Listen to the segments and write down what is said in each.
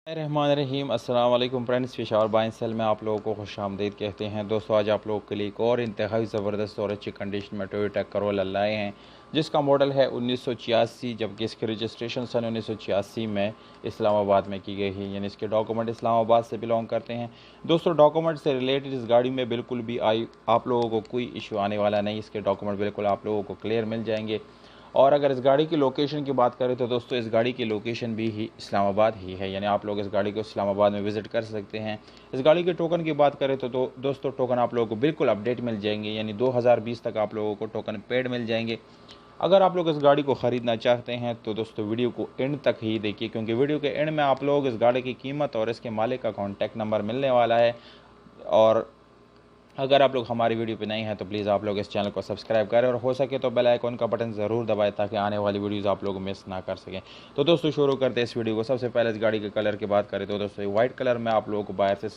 रहमानिर्रहीम अस्सलाम वालेकुम friends, Peshawar bye cell में आप लोगों को खुशामदीद कहते हैं। दोस्तों, आज आप लोगों के लिए एक और इंतहाई ज़बरदस्त और अच्छी कंडीशन में टोयोटा करोला लाए हैं, जिसका मॉडल है 1986, जबकि इसकी रजिस्ट्रेशन सन 1986 में इस्लामाबाद में की गई है, यानी इसके डॉक्यूमेंट इस्लामाबाद से बिलोंग करते हैं। दोस्तों, डॉक्यूमेंट से रिलेटेड इस गाड़ी में बिल्कुल भी आप लोगों को कोई इशू आने वाला नहीं। इसके डॉक्यूमेंट बिल्कुल आप लोगों को क्लियर मिल जाएंगे। और अगर इस गाड़ी की लोकेशन की बात करें तो दोस्तों, इस गाड़ी की लोकेशन भी इस्लामाबाद ही है, यानी आप लोग इस गाड़ी को इस्लामाबाद में विज़िट कर सकते हैं। इस गाड़ी के टोकन की बात करें तो दोस्तों, टोकन आप लोगों को बिल्कुल अपडेट मिल जाएंगे, यानी 2020 तक आप लोगों को टोकन पेड मिल जाएंगे। अगर आप लोग इस गाड़ी को ख़रीदना चाहते हैं तो दोस्तों, वीडियो को एंड तक ही देखिए, क्योंकि वीडियो के एंड में आप लोग इस गाड़ी की कीमत और इसके मालिक का कॉन्टैक्ट नंबर मिलने वाला है। और अगर आप लोग हमारी वीडियो पे नए हैं तो प्लीज़ आप लोग इस चैनल को सब्सक्राइब करें और हो सके तो बेल आइकन का बटन ज़रूर दबाएं, ताकि आने वाली वीडियोज़ आप लोग मिस ना कर सकें। तो दोस्तों, शुरू करते हैं इस वीडियो को। सबसे पहले इस गाड़ी के कलर की बात करें तो दोस्तों, वाइट कलर में आप लोगों को बाहर से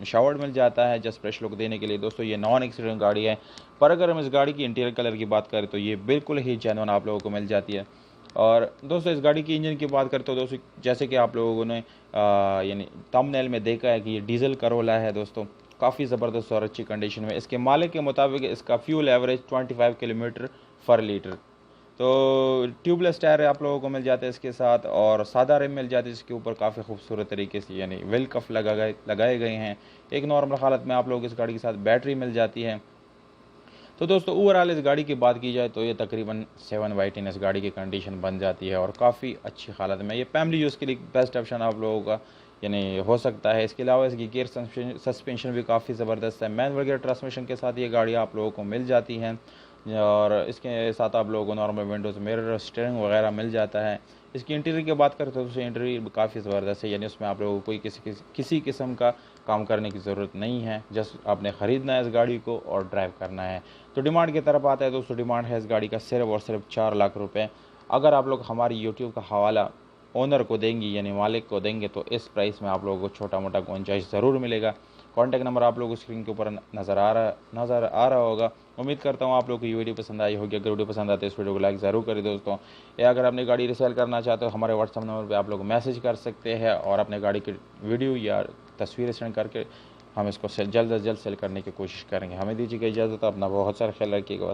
शावर्ड मिल जाता है, जस्ट फ्रेश लुक देने के लिए। दोस्तों, ये नॉन एक्सीडेंट गाड़ी है, पर अगर हम इस गाड़ी की इंटीरियर कलर की बात करें तो ये बिल्कुल ही जेन्युइन आप लोगों को मिल जाती है। और दोस्तों, इस गाड़ी की इंजन की बात करें तो दोस्तों, जैसे कि आप लोगों ने यानी थंबनेल में देखा है कि ये डीजल करोला है। दोस्तों, काफ़ी ज़बरदस्त और अच्छी कंडीशन में। इसके मालिक के मुताबिक इसका फ्यूल एवरेज 25 किलोमीटर पर लीटर। तो ट्यूबलेस टायर आप लोगों को मिल जाते हैं इसके साथ, और सादा रिम मिल जाती है इसके ऊपर काफ़ी खूबसूरत तरीके से, यानी व्हील कफ लगाए गए हैं। एक नॉर्मल हालत में आप लोग इस गाड़ी के साथ बैटरी मिल जाती है। तो दोस्तों, ओवरऑल इस गाड़ी की बात की जाए तो ये तकरीबन 7/10 इस गाड़ी की कंडीशन बन जाती है, और काफ़ी अच्छी हालत में। ये फैमिली यूज़ के लिए बेस्ट ऑप्शन आप लोगों का यानी हो सकता है। इसके अलावा इसकी गियर सस्पेंशन भी काफ़ी ज़बरदस्त है। मैनुअल गियर ट्रांसमिशन के साथ ये गाड़ी आप लोगों को मिल जाती है, और इसके साथ आप लोगों को नॉर्मल विंडोज़, मिरर, स्टीयरिंग वगैरह मिल जाता है। इसकी इंटीरियर की बात करें तो उससे इंटीरियर काफ़ी ज़बरदस्त है, यानी उसमें आप लोगों को कोई किसी किस्म का काम करने की ज़रूरत नहीं है। जस्ट आपने ख़रीदना है इस गाड़ी को और ड्राइव करना है। तो डिमांड की तरफ आता है दोस्तों, डिमांड है इस गाड़ी का सिर्फ और सिर्फ 4 लाख रुपए। अगर आप लोग हमारी यूट्यूब का हवाला ओनर को देंगी, यानी मालिक को देंगे, तो इस प्राइस में आप लोगों को छोटा मोटा गुंजाइश ज़रूर मिलेगा। कॉन्टैक्ट नंबर आप लोगों को स्क्रीन के ऊपर नज़र आ रहा होगा। उम्मीद करता हूँ आप लोग को ये वीडियो पसंद आई होगी। अगर वीडियो पसंद आती है इस वीडियो को लाइक ज़रूर करें दोस्तों। या अगर अपनी गाड़ी रिसेल करना चाहते हो, हमारे व्हाट्सअप नंबर पर आप लोग मैसेज कर सकते हैं, और अपने गाड़ी की वीडियो या तस्वीरें सेंड करके हम इसको जल्द से जल्द सेल करने की कोशिश करेंगे। हमें दीजिएगा इजाज़त, अपना बहुत सारा ख्याल रखिएगा।